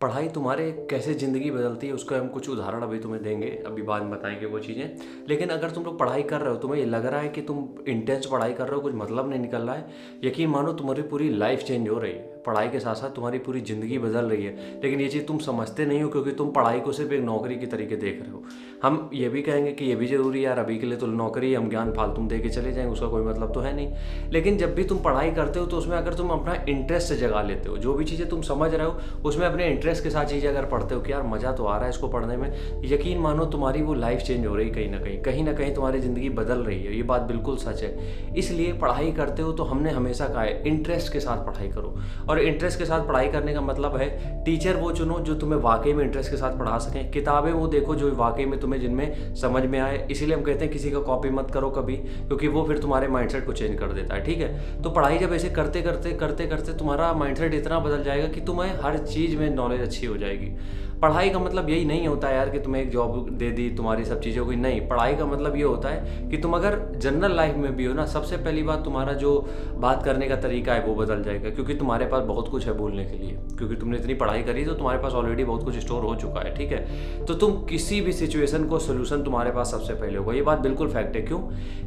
पढ़ाई तुम्हारे कैसे ज़िंदगी बदलती है उसका हम कुछ उदाहरण अभी तुम्हें देंगे, अभी बाद में बताएंगे वो चीज़ें। लेकिन अगर तुम लोग पढ़ाई कर रहे हो, तुम्हें ये लग रहा है कि तुम इंटेंस पढ़ाई कर रहे हो, कुछ मतलब नहीं निकल रहा है, यकीन मानो तुम्हारी पूरी लाइफ चेंज हो रही है। पढ़ाई के साथ साथ तुम्हारी पूरी ज़िंदगी बदल रही है। लेकिन ये चीज़ तुम समझते नहीं हो क्योंकि तुम पढ़ाई को सिर्फ एक नौकरी की तरीके देख रहे हो। हम ये भी कहेंगे कि ये भी ज़रूरी है यार, अभी के लिए तो नौकरी, हम ज्ञान फालतू दे के चले जाएंगे, उसका कोई मतलब तो है नहीं। लेकिन जब भी तुम पढ़ाई करते हो तो उसमें अगर तुम अपना इंटरेस्ट जगा लेते हो, जो भी चीज़ें तुम समझ रहे हो उसमें अपने इंटरेस्ट के साथ चीज़ें अगर पढ़ते हो कि यार मज़ा तो आ रहा है इसको पढ़ने में, यकीन मानो तुम्हारी वो लाइफ चेंज हो रही है। कहीं ना कहीं तुम्हारी ज़िंदगी बदल रही है। ये बात बिल्कुल सच है। इसलिए पढ़ाई करते हो तो हमने हमेशा कहा है इंटरेस्ट के साथ पढ़ाई करो। और इंटरेस्ट के साथ पढ़ाई करने का मतलब है टीचर वो चुनो जो तुम्हें वाकई में इंटरेस्ट के साथ पढ़ा सकें, किताबें वो देखो जो वाकई में तुम्हें जिनमें समझ में आए। इसीलिए हम कहते हैं किसी का कॉपी मत करो कभी, क्योंकि वो फिर तुम्हारे माइंडसेट को चेंज कर देता है। ठीक है, तो पढ़ाई जब ऐसे करते करते करते करते तुम्हारा माइंडसेट इतना बदल जाएगा कि तुम्हें हर चीज़ में नॉलेज अच्छी हो जाएगी। पढ़ाई का मतलब यही नहीं होता है यार कि तुम्हें एक जॉब दे दी तुम्हारी सब चीज़ों की, नहीं। पढ़ाई का मतलब ये होता है कि तुम अगर जनरल लाइफ में भी हो ना, सबसे पहली बात तुम्हारा जो बात करने का तरीका है वो बदल जाएगा, क्योंकि तुम्हारे पास बहुत कुछ है बोलने के लिए, क्योंकि तुमने इतनी पढ़ाई करी तो तुम्हारे पास ऑलरेडी बहुत कुछ स्टोर हो चुका है। ठीक है, तो तुम किसी भी सिचुएशन को सोल्यूशन तुम्हारे पास सबसे पहले होगा। ये बात बिल्कुल फैक्ट है। क्यों?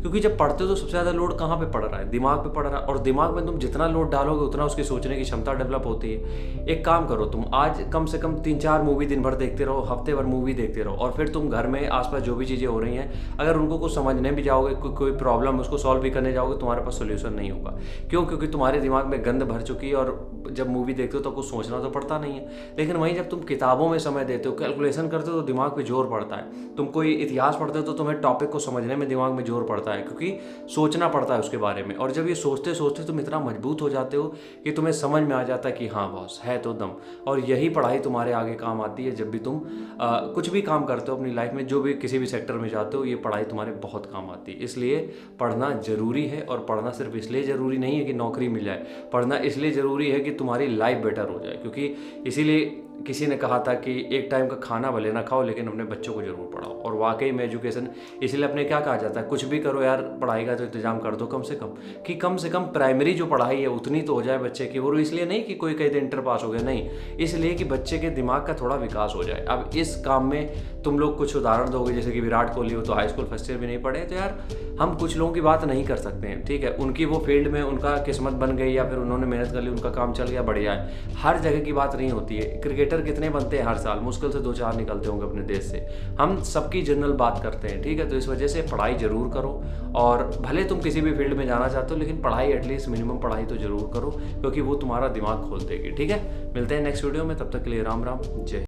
क्योंकि जब पढ़ते हो तो सबसे ज़्यादा लोड कहाँ पे पड़ रहा है? दिमाग पे पड़ रहा है। और दिमाग में तुम जितना लोड डालोगे उतना उसकी सोचने की क्षमता डेवलप होती है। एक काम करो, तुम आज कम से कम 3-4 मूवी दिन भर देखते रहो, हफ्ते भर मूवी देखते रहो, और फिर तुम घर में आसपास जो भी चीज़ें हो रही हैं अगर उनको कुछ समझने भी जाओगे, कोई प्रॉब्लम उसको सॉल्व भी करने जाओगे, तुम्हारे पास सोल्यूशन नहीं होगा। क्यों? क्योंकि तुम्हारे दिमाग में गंद भर चुकी है और जब मूवी देखते हो तो कुछ सोचना तो पड़ता नहीं है। लेकिन वहीं जब तुम किताबों में समय देते हो, कैलकुलेशन करते हो तो दिमाग पे जोर पड़ता है। तुम कोई इतिहास पढ़ते हो तो तुम्हें टॉपिक को समझने में दिमाग में जोर पड़ता है, क्योंकि सोचना पड़ता है उसके बारे में। और जब ये सोचते सोचते तुम इतना मजबूत हो जाते हो कि तुम्हें समझ में आ जाता है कि हाँ बॉस है तो दम। और यही पढ़ाई तुम्हारे आगे काम आती है। जब भी तुम कुछ भी काम करते हो अपनी लाइफ में, जो भी किसी भी सेक्टर में जाते हो, ये पढ़ाई तुम्हारे बहुत काम आती है। इसलिए पढ़ना ज़रूरी है। और पढ़ना सिर्फ इसलिए ज़रूरी नहीं है कि नौकरी मिल जाए, पढ़ना इसलिए ज़रूरी है कि तुम्हारी लाइफ बेटर हो जाए। क्योंकि इसीलिए किसी ने कहा था कि एक टाइम का खाना भले ना खाओ लेकिन अपने बच्चों को ज़रूर पढ़ाओ। और वाकई में एजुकेशन इसलिए अपने क्या कहा जाता है, कुछ भी करो यार पढ़ाई का तो इंतजाम कर दो कम से कम प्राइमरी जो पढ़ाई है उतनी तो हो जाए बच्चे की। और इसलिए नहीं कि कोई कहीं तो इंटर पास हो गया, नहीं, इसलिए कि बच्चे के दिमाग का थोड़ा विकास हो जाए। अब इस काम में तुम लोग कुछ उदाहरण दोगे, जैसे कि विराट कोहली हो तो हाई स्कूल फर्स्ट ईयर भी नहीं पढ़े, तो यार हम कुछ लोगों की बात नहीं कर सकते हैं। ठीक है, उनकी वो फील्ड में उनका किस्मत बन गई या फिर उन्होंने मेहनत कर ली, उनका काम चल गया, बढ़िया है। हर जगह की बात नहीं होती है। क्रिकेटर कितने बनते हैं हर साल? मुश्किल से 2-4 निकलते होंगे अपने देश से। हम सबकी जनरल बात करते हैं। ठीक है, तो इस वजह से पढ़ाई ज़रूर करो। और भले तुम किसी भी फील्ड में जाना चाहते हो लेकिन पढ़ाई एटलीस्ट मिनिमम पढ़ाई तो ज़रूर करो, क्योंकि वो तुम्हारा दिमाग खोल देगी। ठीक है, मिलते हैं नेक्स्ट वीडियो में, तब तक के लिए राम राम, जय।